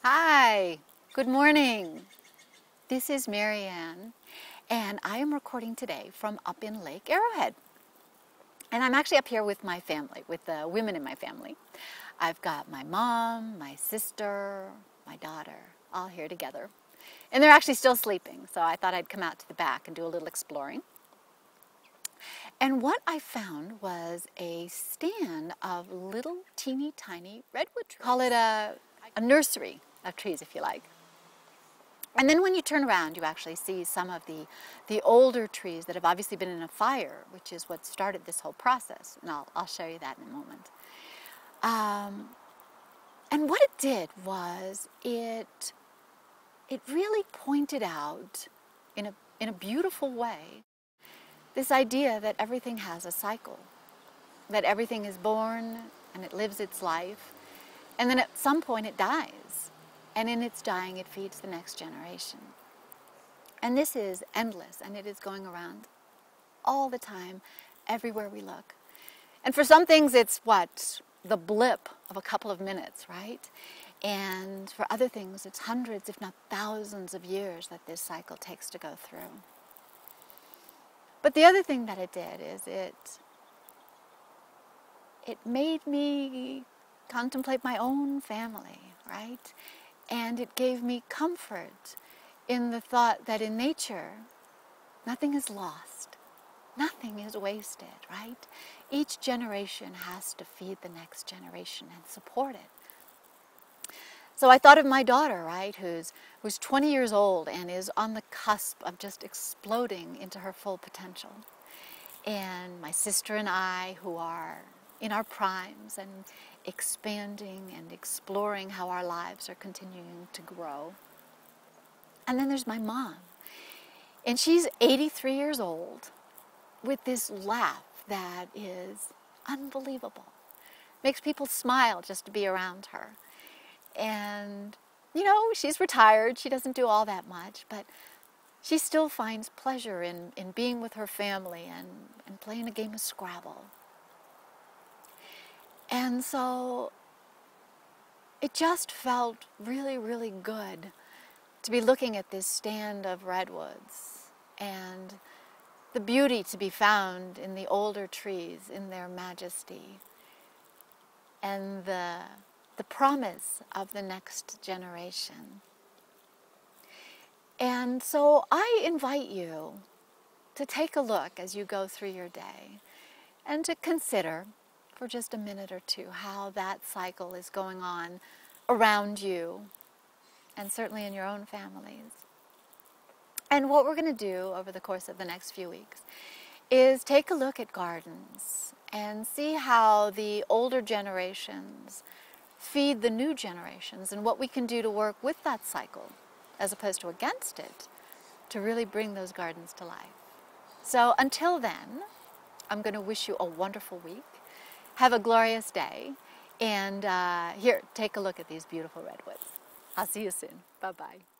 Hi, good morning. This is Marianne, and I am recording today from up in Lake Arrowhead. And I'm actually up here with my family, with the women in my family. I've got my mom, my sister, my daughter, all here together. And they're actually still sleeping, so I thought I'd come out to the back and do a little exploring. And what I found was a stand of little teeny tiny redwood trees. Call it a nursery of trees, if you like. And then when you turn around, you actually see some of the older trees that have obviously been in a fire, which is what started this whole process. And I'll show you that in a moment. And what it did was it really pointed out in a beautiful way this idea that everything has a cycle, that everything is born and it lives its life, and then at some point it dies. And in its dying, it feeds the next generation. And this is endless, and it is going around all the time, everywhere we look. And for some things, it's what? The blip of a couple of minutes, right? And for other things, it's hundreds, if not thousands of years that this cycle takes to go through. But the other thing that it did is it made me contemplate my own family, right? And it gave me comfort in the thought that in nature, nothing is lost. Nothing is wasted, right? Each generation has to feed the next generation and support it. So I thought of my daughter, right, who's 20 years old and is on the cusp of just exploding into her full potential. And my sister and I, who are in our primes and expanding and exploring how our lives are continuing to grow. And then there's my mom. And she's 83 years old with this laugh that is unbelievable. Makes people smile just to be around her. And, you know, she's retired. She doesn't do all that much, but she still finds pleasure in being with her family and playing a game of Scrabble. And so it just felt really, really good to be looking at this stand of redwoods and the beauty to be found in the older trees, in their majesty, and the promise of the next generation. And so I invite you to take a look as you go through your day and to consider for just a minute or two how that cycle is going on around you and certainly in your own families. And what we're going to do over the course of the next few weeks is take a look at gardens and see how the older generations feed the new generations and what we can do to work with that cycle as opposed to against it to really bring those gardens to life. So until then, I'm going to wish you a wonderful week. Have a glorious day, and here, take a look at these beautiful redwoods. I'll see you soon. Bye-bye.